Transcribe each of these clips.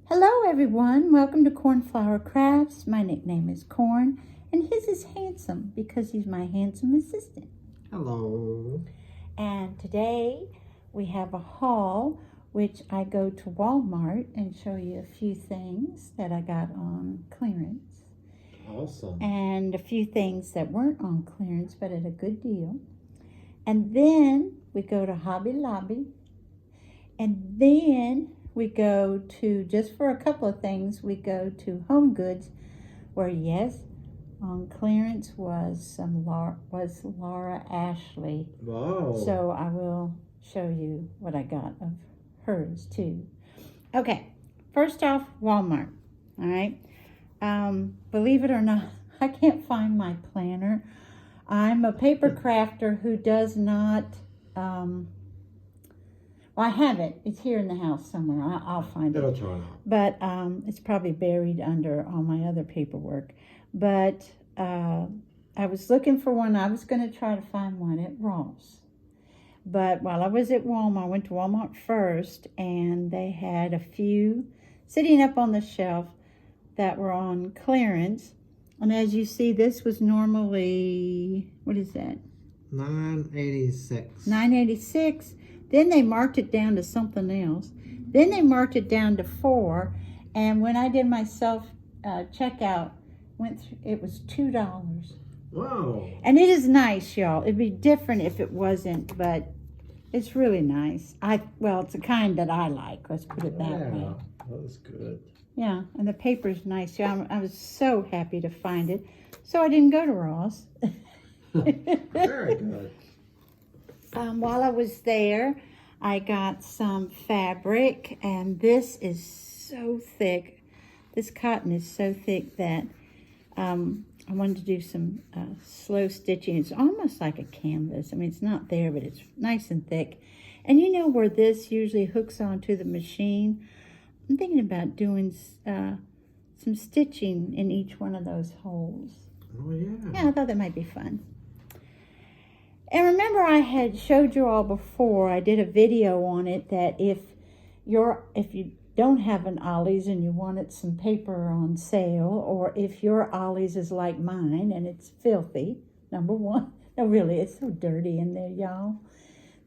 Hello everyone, welcome to Cornflower Crafts. My nickname is Corn and his is Handsome because he's my handsome assistant. Hello. And today we have a haul which I go to Walmart and show you a few things that I got on clearance. Awesome. And a few things that weren't on clearance but at a good deal. And then we go to Hobby Lobby. And then we go to, just for a couple of things, we go to HomeGoods, where yes, on clearance was Laura Ashley. Wow. So I will show you what I got of hers too. Okay, first off, Walmart. All right. Believe it or not, I can't find my planner. I'm a paper crafter who does not. Well, I have it. It's here in the house somewhere. I'll find It'll it. turn out. But it's probably buried under all my other paperwork. But I was looking for one. I was going to try to find one at Ross. But while I was at Walmart, I went to Walmart first, and they had a few sitting up on the shelf that were on clearance. And as you see, this was normally, what is that? $9.86. $9.86. Then they marked it down to something else. Then they marked it down to $4. And when I did my self checkout, it was $2. Wow. And it is nice, y'all. It'd be different if it wasn't, but it's really nice. Well, it's the kind that I like. Let's put it that way. Yeah, that was good. Yeah, and the paper's nice. Yeah, I was so happy to find it. So I didn't go to Ross. Very good. While I was there, I got some fabric, and this is so thick. This cotton is so thick that I wanted to do some slow stitching. It's almost like a canvas. I mean, it's not there, but it's nice and thick. And you know where this usually hooks onto the machine? I'm thinking about doing some stitching in each one of those holes. Oh, yeah. Yeah, I thought that might be fun. And remember, I had showed you all before, I did a video on it, that if you don't have an Ollie's and you wanted some paper on sale, or if your Ollie's is like mine and it's filthy, number one. No, really, it's so dirty in there, y'all.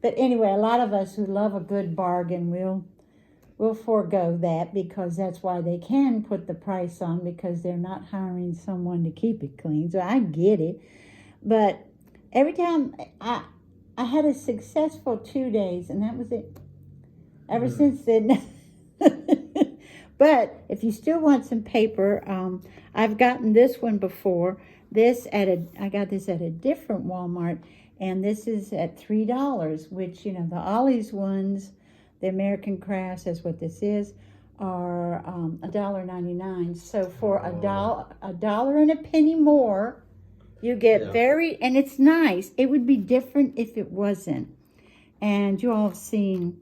But anyway, a lot of us who love a good bargain will forego that, because that's why they can put the price on, because they're not hiring someone to keep it clean. So I get it. But every time I had a successful 2 days, and that was it. Ever since then. But if you still want some paper, I've gotten this one before. I got this at a different Walmart, and this is at $3, which, you know, the Ollie's ones, the American Crafts, is what this is, are $1.99. So for a dollar and a penny more, you get and it's nice. It would be different if it wasn't. And you all have seen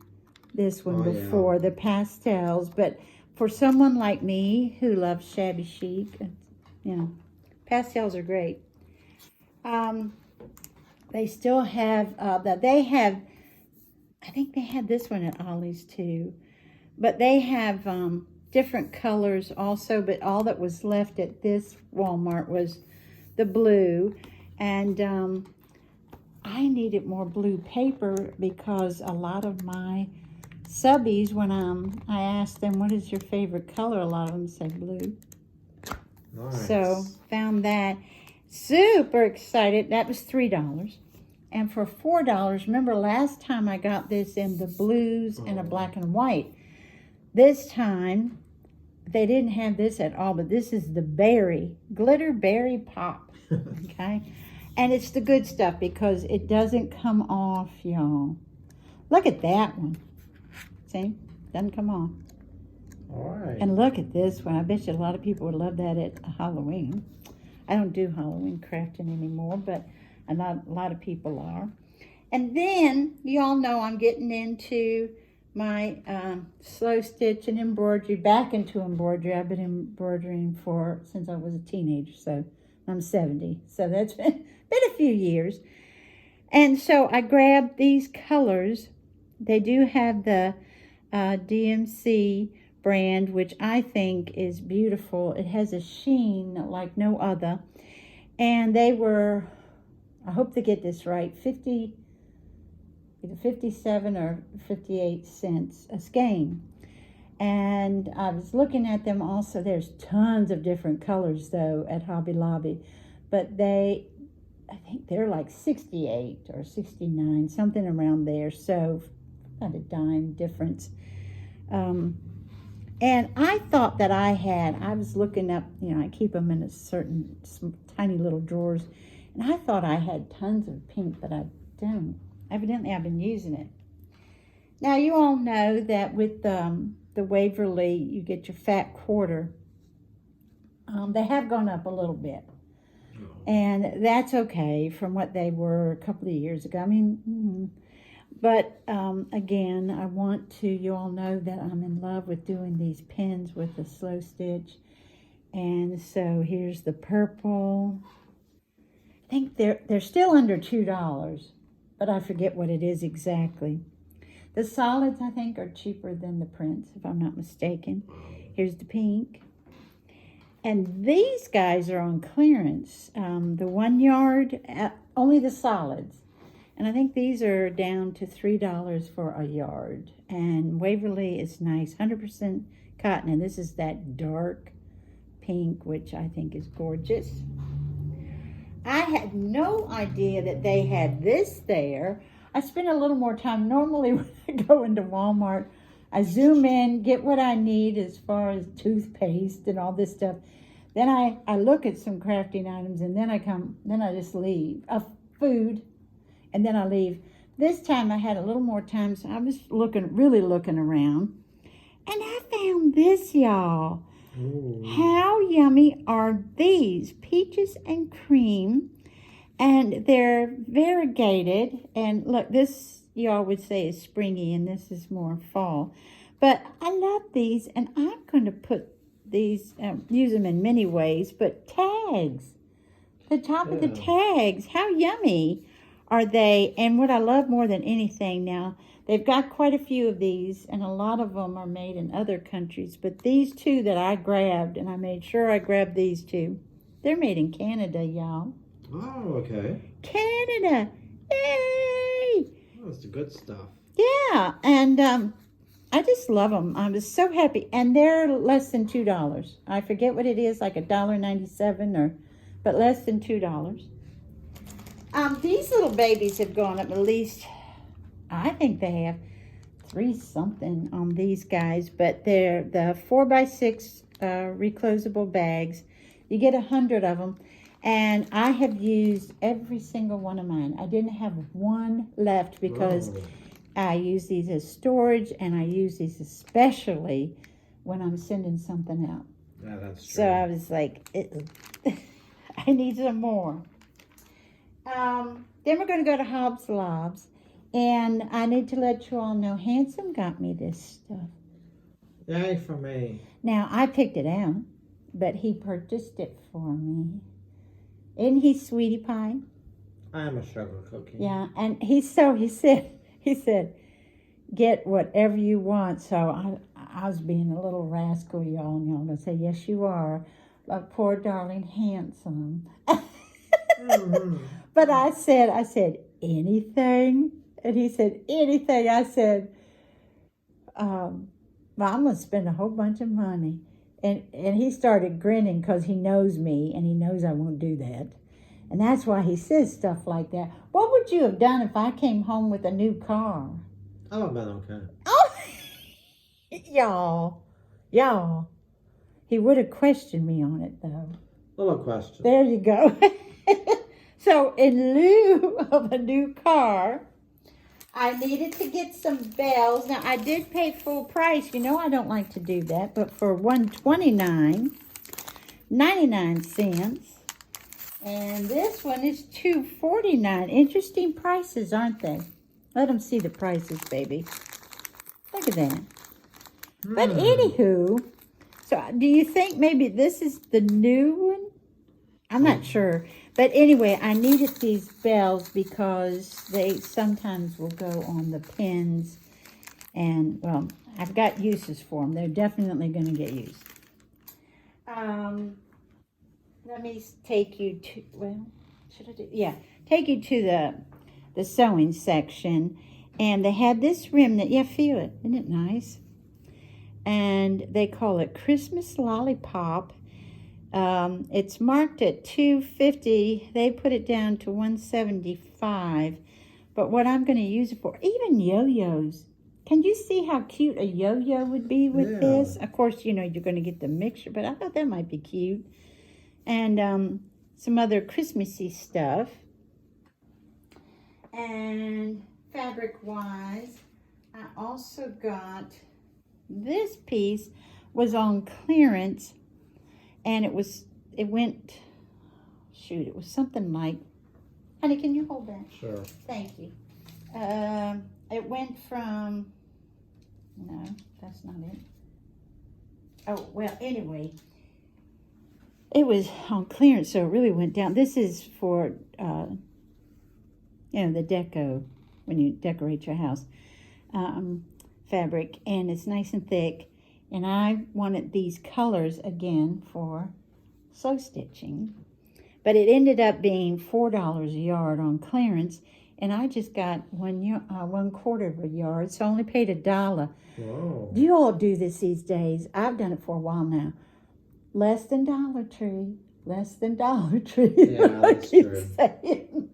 this one before, the pastels. But for someone like me who loves shabby chic, you know, pastels are great. They still have, I think they had this one at Ollie's too. But they have different colors also, but all that was left at this Walmart was the blue. And I needed more blue paper, because a lot of my subbies, when I asked them, what is your favorite color, a lot of them say blue. Nice. So found that. Super excited. That was $3. And for $4, remember last time I got this in the blues and a black and white. This time, they didn't have this at all, but this is the glitter berry pop. Okay? And it's the good stuff, because it doesn't come off, y'all. Look at that one. See? Doesn't come off. All right. And look at this one. I bet you a lot of people would love that at Halloween. I don't do Halloween crafting anymore, but a lot of people are. And then, you all know I'm getting into my slow stitch and embroidery, back into embroidery. I've been embroidering since I was a teenager, so I'm 70. So that's been a few years. And so I grabbed these colors. They do have the DMC brand, which I think is beautiful. It has a sheen like no other. And they were, I hope to get this right, either 57 or 58 cents a skein. And I was looking at them also. There's tons of different colors though at Hobby Lobby, but I think they're like 68 or 69, something around there. So about a dime difference. And I thought that I was looking up, I keep them in some tiny little drawers, and I thought I had tons of pink, but I don't. Evidently I've been using it. Now you all know that with the Waverly, you get your fat quarter. They have gone up a little bit. And that's okay from what they were a couple of years ago. I mean, but again, I want to, you all know that I'm in love with doing these pins with the slow stitch. And so here's the purple. I think they're still under $2, but I forget what it is exactly. The solids, I think, are cheaper than the prints, if I'm not mistaken. Here's the pink. And these guys are on clearance. The 1 yard, only the solids. And I think these are down to $3 for a yard. And Waverly is nice, 100% cotton. And this is that dark pink, which I think is gorgeous. I had no idea that they had this there. I spent a little more time. Normally when I go into Walmart, I zoom in, get what I need as far as toothpaste and all this stuff. Then I look at some crafting items, and then I just leave. Food, and then I leave. This time I had a little more time, so I was really looking around. And I found this, y'all. Ooh. How yummy are these? Peaches and cream. And they're variegated. And look, this y'all would say is springy, and this is more fall. But I love these, and I'm going to put these, use them in many ways, but tags. The top of the tags. How yummy are they? And what I love more than anything now, they've got quite a few of these, and a lot of them are made in other countries. But these two that I grabbed, and I made sure I grabbed these two, they're made in Canada, y'all. Oh, okay. Canada. Yay! Oh, that's the good stuff. Yeah, and I just love them. I was so happy. And they're less than $2. I forget what it is, like $1.97 but less than $2. These little babies have gone up at least, I think they have 3 something on these guys, but they're the 4x6 reclosable bags. You get 100 of them. And I have used every single one of mine. I didn't have one left because I use these as storage, and I use these especially when I'm sending something out. Yeah, that's true. So I was like, I need some more. Then we're going to go to HobbysLobbyhaul, and I need to let you all know Handsome got me this stuff. Yay for me. Now, I picked it out, but he purchased it for me. Isn't he sweetie pie? I'm a sugar cookie. Yeah, and he said, get whatever you want. So I was being a little rascal, y'all, and y'all gonna say, yes, you are. Like poor darling Handsome. Mm-hmm. But I said, anything? And he said, anything. I said, well, I'm gonna spend a whole bunch of money. And he started grinning because he knows me, and he knows I won't do that. And that's why he says stuff like that. What would you have done if I came home with a new car? I would have been okay. Oh, y'all. He would have questioned me on it, though. Little question. There you go. So in lieu of a new car, I needed to get some bells. Now, I did pay full price. You know I don't like to do that. But for $129.99. And this one is $249. Interesting prices, aren't they? Let them see the prices, baby. Look at that. But anywho, so do you think maybe this is the new one? I'm not sure. But anyway, I needed these bells because they sometimes will go on the pins. And, well, I've got uses for them. They're definitely going to get used. Let me take you to, well, should I do, yeah, take you to the sewing section. And they had this rim that, yeah, feel it. Isn't it nice? And they call it Christmas Lollipop. It's marked at $2.50. They put it down to $1.75. But what I'm going to use it for, even yo-yos. Can you see how cute a yo-yo would be with this? Of course, you know, you're going to get the mixture, but I thought that might be cute. And some other Christmassy stuff. And fabric-wise, I also got this piece was on clearance, and it was something like, honey, can you hold that? Sure. Thank you. It went from, no, that's not it. Oh, well, anyway, it was on clearance, so it really went down. This is for, you know, the deco, when you decorate your house, fabric, and it's nice and thick. And I wanted these colors again for sew stitching, but it ended up being $4 a yard on clearance, and I just got 1/4 of a yard, so I only paid $1. Whoa. Do you all do this these days? I've done it for a while now. Less than Dollar Tree, less than Dollar Tree. Yeah, that's true. Saying.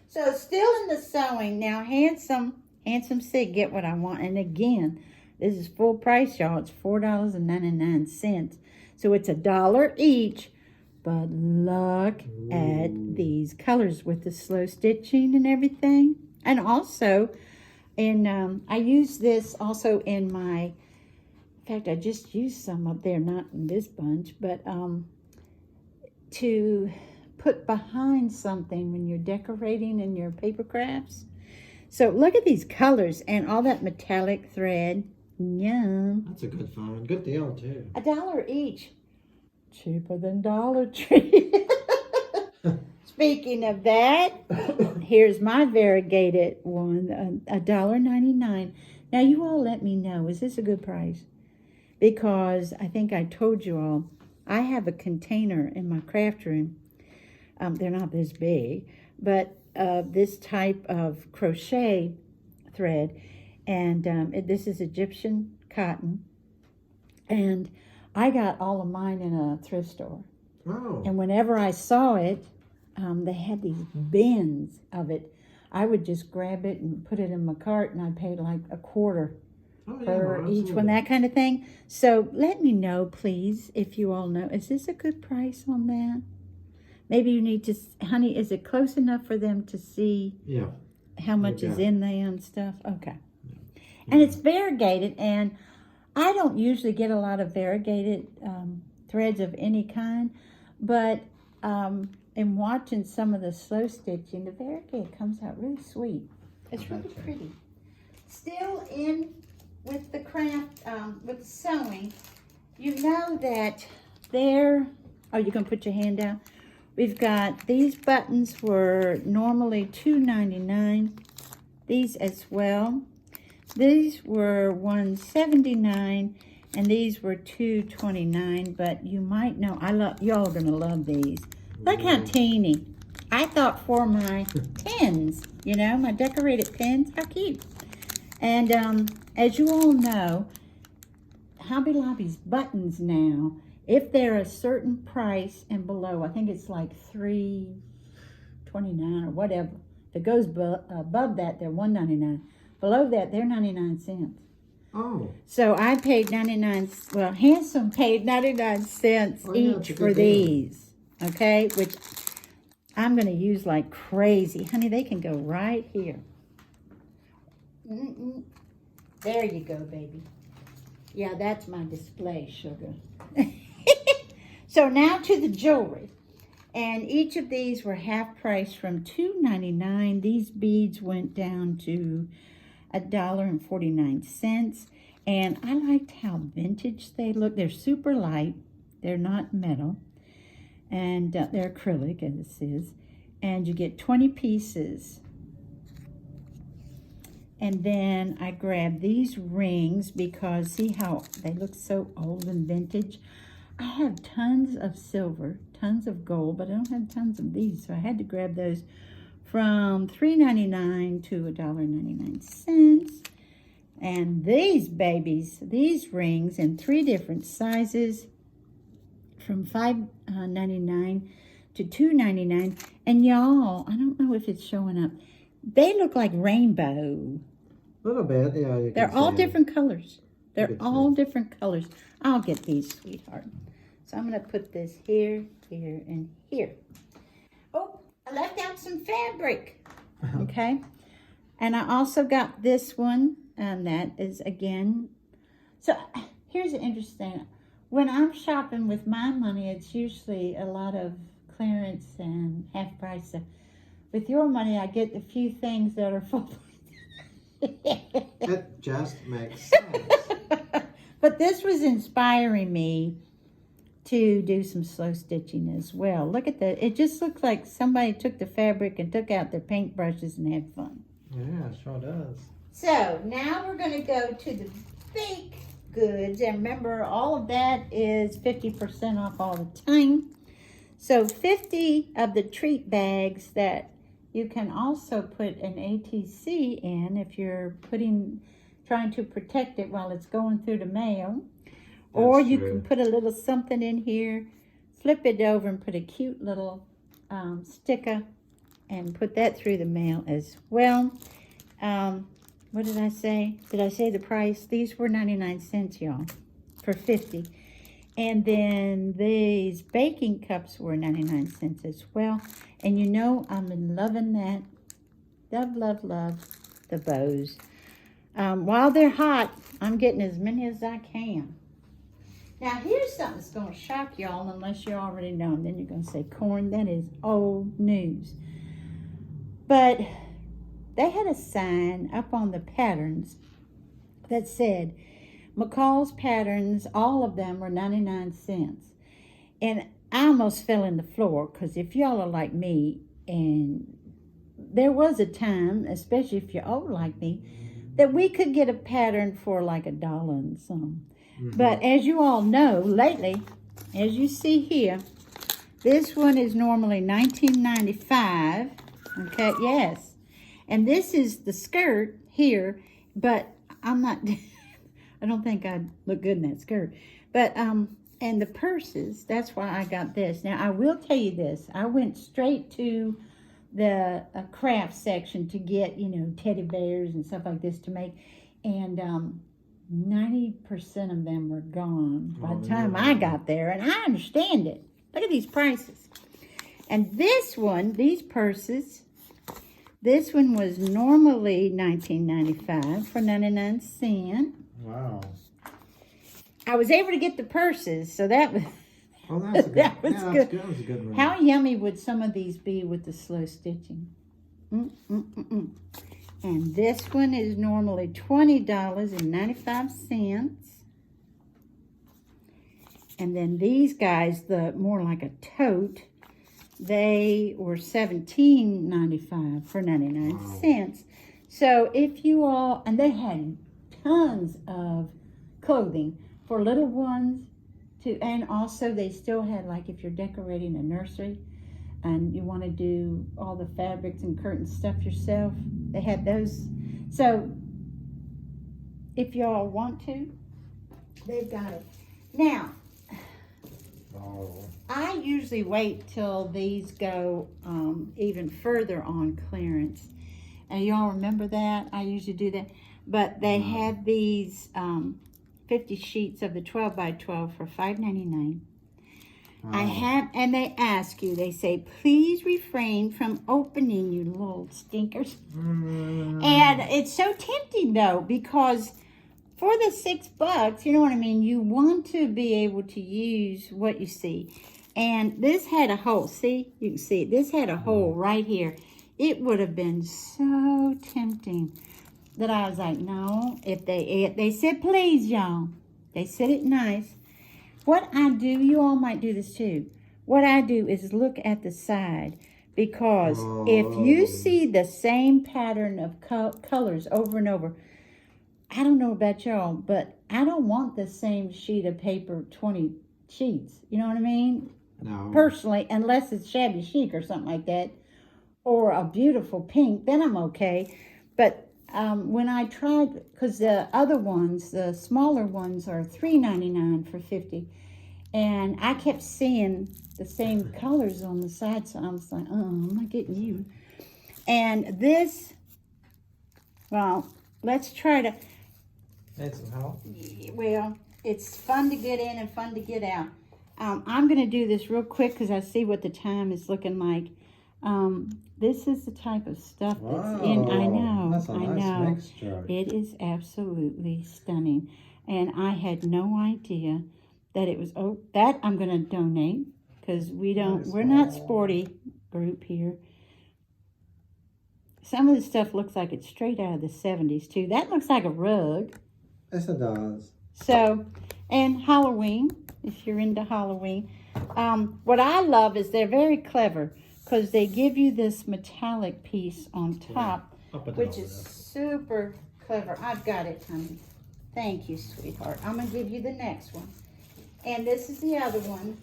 So still in the sewing now. Handsome Sig, get what I want. And again, this is full price, y'all. It's $4.99. So it's $1 each. But look at these colors with the slow stitching and everything. And also, I use this also in my, in fact, I just used some up there, not in this bunch, but to put behind something when you're decorating in your paper crafts. So look at these colors and all that metallic thread. Yum. That's a good find. Good deal, too. $1 each. Cheaper than Dollar Tree. Speaking of that, here's my variegated one, $1.99. Now, you all let me know, is this a good price? Because I think I told you all, I have a container in my craft room. They're not this big, but this type of crochet thread. And this is Egyptian cotton. And I got all of mine in a thrift store. Oh. And whenever I saw it, they had these bins of it. I would just grab it and put it in my cart, and I paid like $0.25 for each one, that kind of thing. So let me know, please, if you all know. Is this a good price on that? Maybe you need to, honey, is it close enough for them to see how much is in there and stuff? Okay. Yeah. And it's variegated, and I don't usually get a lot of variegated threads of any kind, but in watching some of the slow stitching, the variegated comes out really sweet. It's really pretty. Still in with the craft, with the sewing, you know that there, oh, you can put your hand down. We've got, these buttons were normally $2.99. These as well. These were $1.79, and these were $2.29. But you might know, y'all are gonna love these. Look how teeny. I thought for my pins, you know, my decorated pins. How cute! And as you all know, Hobby Lobby's buttons now, if they're a certain price and below, I think it's like $3.29 or whatever. If it goes above that, they're $1.99. Below that, they're 99 cents. Oh. So I paid 99, well, Handsome paid 99 cents each for these, okay? Which I'm going to use like crazy. Honey, they can go right here. There you go, baby. Yeah, that's my display, sugar. So now to the jewelry. And each of these were half price from $2.99. These beads went down to $1.49. And I liked how vintage they look. They're super light. They're not metal. And they're acrylic, as this is. And you get 20 pieces. And then I grabbed these rings because see how they look so old and vintage. I have tons of silver, tons of gold, but I don't have tons of these. So I had to grab those from $3.99 to $1.99. And these babies, these rings in 3 different sizes from $5.99 to $2.99. And y'all, I don't know if it's showing up. They look like rainbow. A little bit, yeah. You can They're see all it. different colors. They're can all see. different colors. I'll get these, sweetheart. So I'm going to put this here, here, and here. Oh, I left out some fabric. Okay. And I also got this one. And that is, again. So here's the interesting. When I'm shopping with my money, it's usually a lot of clearance and half price stuff. With your money, I get a few things that are full. It just makes sense. But this was inspiring me to do some slow stitching as well. Look at that. It just looks like somebody took the fabric and took out their paintbrushes and had fun. Yeah, it sure does. So now we're going to go to the fake goods. And remember, all of that is 50% off all the time. So 50 of the treat bags that you can also put an ATC in if you're trying to protect it while it's going through the mail. Or you can put a little something in here, flip it over and put a cute little sticker and put that through the mail as well. What did I say? Did I say the price? These were 99 cents, y'all, for 50. And then these baking cups were 99 cents as well. And you know, I've been loving that. Love, love, love the bows. While they're hot, I'm getting as many as I can. Now, here's something that's going to shock y'all, unless you already know. And then you're going to say, Corn, that is old news. But they had a sign up on the patterns that said, McCall's patterns, all of them were 99 cents. And I almost fell in the floor, because if y'all are like me, and there was a time, especially if you're old like me, that we could get a pattern for like $1 and some. Mm-hmm. But as you all know, lately, as you see here, this one is normally $19.95. Okay, yes. And this is the skirt here, but I'm not, I don't think I'd look good in that skirt. But, and the purses, that's why I got this. Now, I will tell you this. I went straight to the craft section to get, you know, teddy bears and stuff like this to make. And 90% of them were gone by the time I got there. And I understand it. Look at these prices. And this one, these purses, this one was normally $19.95 for 99 cents. Wow. I was able to get the purses, so that was That's good. that was good. That was a good one. How yummy would some of these be with the slow stitching? And this one is normally $20.95. And then these guys, the more like a tote, they were $17.95 for 99 cents. So if you all, and they had tons of clothing for little ones too, and also they still had, like, if you're decorating a nursery and you want to do all the fabrics and curtain stuff yourself, they had those. So if y'all want to, they've got it. Now, I usually wait till these go even further on clearance. And y'all remember that? I usually do that. But they had these 50 sheets of the 12 by 12 for $5.99. I have, and they ask you, they say, please refrain from opening, you little stinkers. And it's so tempting, though, because for the $6, you know what I mean, you want to be able to use what you see. And this had a hole. See? You can see it. This had a hole right here. It would have been so tempting that I was like, no. If they said, please, y'all. They said it nice. What I do, you all might do this too. What I do is look at the side, Because if you see the same pattern of colors over and over, I don't know about y'all, but I don't want the same sheet of paper, 20 sheets. You know what I mean? No. Personally, unless it's shabby chic or something like that, or a beautiful pink, then I'm okay. But when I tried, because the other ones, the smaller ones, are $3.99 for 50, and I kept seeing the same colors on the side, so I was like, oh, I'm not getting you. And this, well, let's try to. Need some help? Well, it's fun to get in and fun to get out. I'm going to do this real quick because I see what the time is looking like. This is the type of stuff that's in. I know. That's a nice know. mixture. It is absolutely stunning. And I had no idea that it was. Oh, that I'm going to donate because we're not sporty group here. Some of the stuff looks like it's straight out of the 70s too. That looks like a rug. Yes, it does. So, and Halloween, if you're into Halloween. What I love is they're very clever because they give you this metallic piece on top, which is super clever. I've got it, honey. Thank you, sweetheart. I'm going to give you the next one. And this is the other one.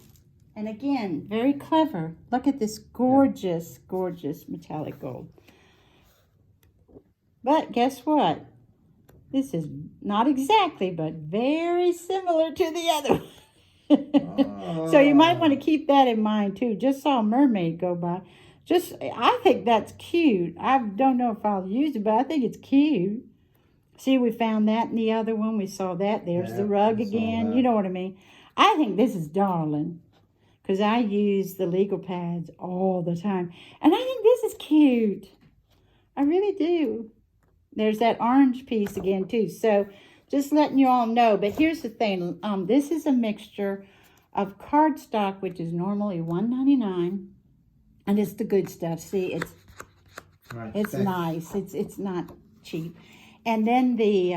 And again, very clever. Look at this gorgeous, gorgeous metallic gold. But guess what? This is not exactly, but very similar to the other one. So you might want to keep that in mind too. Just saw a mermaid go by. I think that's cute. I don't know if I'll use it, but I think it's cute. See, we found that in the other one. We saw that. There's the rug again. You know what I mean? I think this is darling because I use the legal pads all the time. And I think this is cute. I really do. There's that orange piece again, too. So, just letting you all know. But here's the thing. This is a mixture of cardstock, which is normally $1.99. And it's the good stuff. See, it's nice. It's not cheap. And then the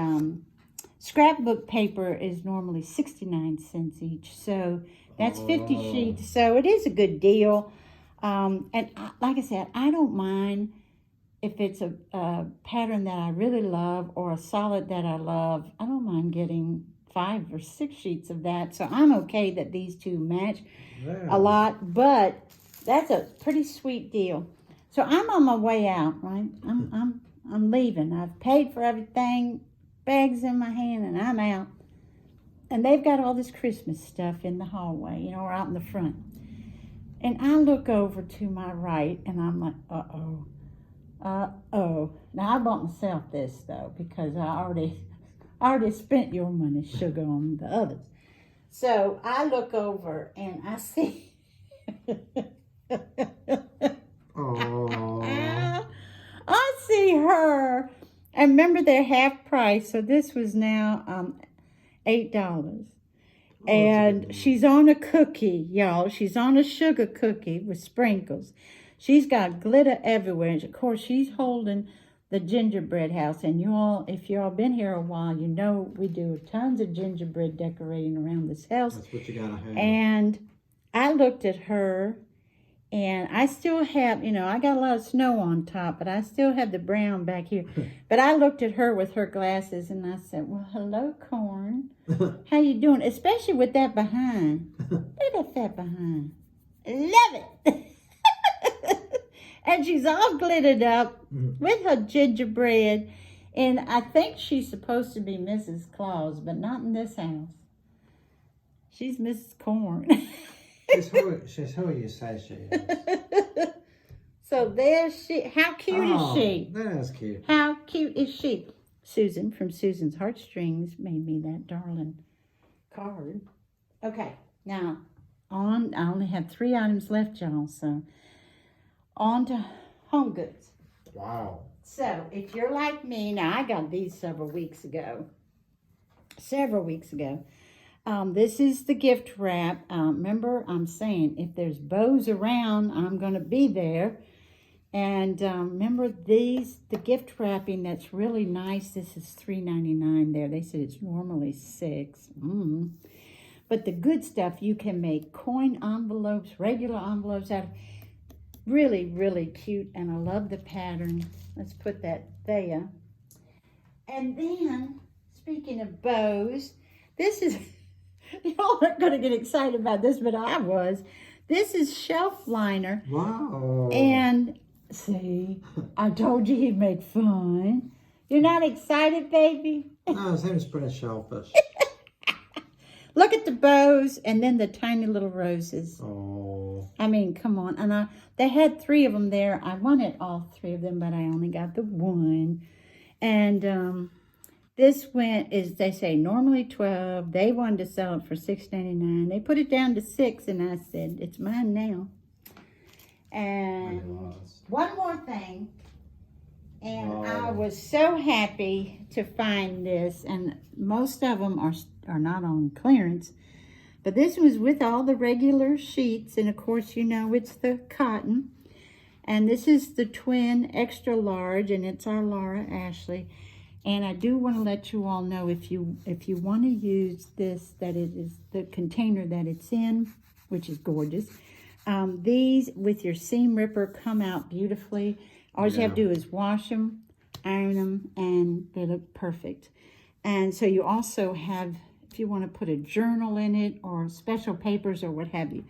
scrapbook paper is normally 69 cents each. So, that's 50 sheets. So, it is a good deal. And like I said, I don't mind if it's a pattern that I really love or a solid that I love. I don't mind getting 5 or 6 sheets of that. So I'm okay that these two match a lot, but that's a pretty sweet deal. So I'm on my way out, right? I'm leaving. I've paid for everything, bags in my hand, and I'm out. And they've got all this Christmas stuff in the hallway, or out in the front. And I look over to my right, and I'm like, uh-oh. Now I bought myself this though because I already spent your money, sugar, on the others. So I look over and I see I see her. And remember, they're half price, so this was now $8. And she's on a cookie, y'all. She's on a sugar cookie with sprinkles. She's got glitter everywhere. And of course, she's holding the gingerbread house. And if you all been here a while, you know we do tons of gingerbread decorating around this house. That's what you gotta have. And I looked at her, and I still have, I got a lot of snow on top, but I still have the brown back here. But I looked at her with her glasses, and I said, well, hello, Corn. How you doing? Especially with that behind. Look at that behind. Love it. And she's all glittered up with her gingerbread. And I think she's supposed to be Mrs. Claus, but not in this house. She's Mrs. Corn. She's who you say she is. So there's she. How cute is she? That's cute. How cute is she? Susan from Susan's Heartstrings made me that darling card. Okay, now I only have 3 items left, y'all, so on to HomeGoods. Wow. So if you're like me, now I got these several weeks ago. This is the gift wrap. Remember, I'm saying if there's bows around, I'm going to be there. And remember the gift wrapping that's really nice. This is $3.99 there. They said it's normally $6. But the good stuff, you can make coin envelopes, regular envelopes out of. really, really cute, and I love the pattern. Let's put that there. And then, speaking of bows, this is, y'all aren't going to get excited about this, but I was. This is shelf liner. Wow. And, see, I told you he'd make fun. You're not excited, baby? No, his name's British Shellfish. Look at the bows and then the tiny little roses. Oh. I mean, come on. And they had 3 of them there. I wanted all 3 of them, but I only got the 1. And this went, as they say, normally $12. They wanted to sell it for $6.99. They put it down to $6, and I said, it's mine now. And one more thing. And I was so happy to find this. And most of them are not on clearance. But this was with all the regular sheets. And, of course, you know it's the cotton. And this is the twin extra large. And it's our Laura Ashley. And I do want to let you all know, if you want to use this, that it is the container that it's in, which is gorgeous. These, with your seam ripper, come out beautifully. All you have to do is wash them, iron them, and they look perfect. And so you also have, if you want to put a journal in it or special papers or what have you.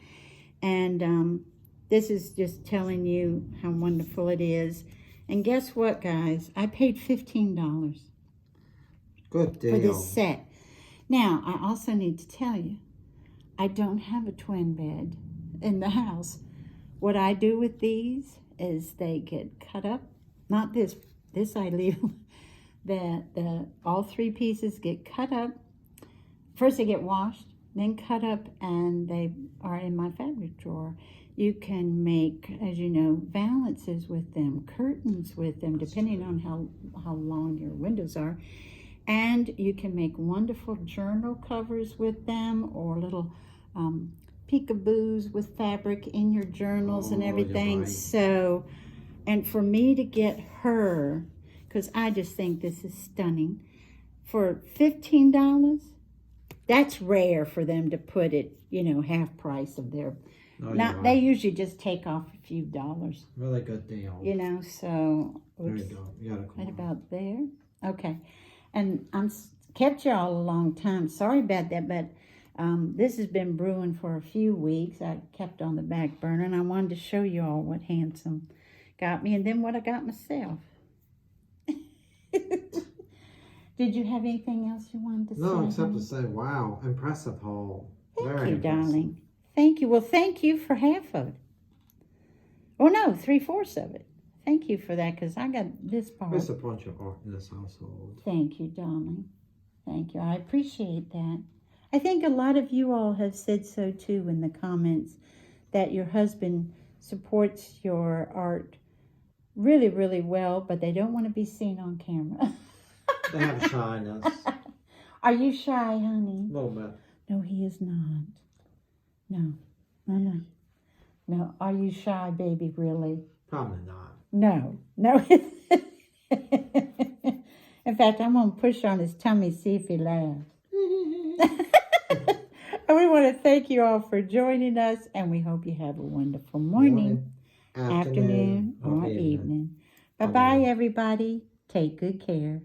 And this is just telling you how wonderful it is. And guess what, guys? I paid $15. Good deal. For this set. Now, I also need to tell you, I don't have a twin bed in the house. What I do with these is they get cut up. Not this I leave. All 3 pieces get cut up. First they get washed, then cut up, and they are in my fabric drawer. You can make, as you know, valances with them, curtains with them, depending on how long your windows are. And you can make wonderful journal covers with them, or little peekaboos with fabric in your journals and everything. Right. So, and for me to get her, because I just think this is stunning, for $15, that's rare for them to put it, you know, half price of their. They usually just take off a few dollars. Really good deal. You know, so. Oops, there you go. You got a right about there. Okay. And I'm kept y'all a long time. Sorry about that, but this has been brewing for a few weeks. I kept on the back burner, and I wanted to show you all what Handsome got me, and then what I got myself. Did you have anything else you wanted to say? No, except to say, wow, impressive haul. Thank you, darling. Thank you. Well, thank you for half of it. Oh, no, 3/4 of it. Thank you for that, because I got this part. There's a bunch of art in this household. Thank you, darling. Thank you. I appreciate that. I think a lot of you all have said so, too, in the comments, that your husband supports your art really, really well, but they don't want to be seen on camera. They have shyness. Are you shy, honey? A little bit. No, he is not. No. No, are you shy, baby, really? Probably not. No. In fact, I'm going to push on his tummy, see if he laughs. And we want to thank you all for joining us, and we hope you have a wonderful morning, afternoon or evening. Bye-bye, everybody. Take good care.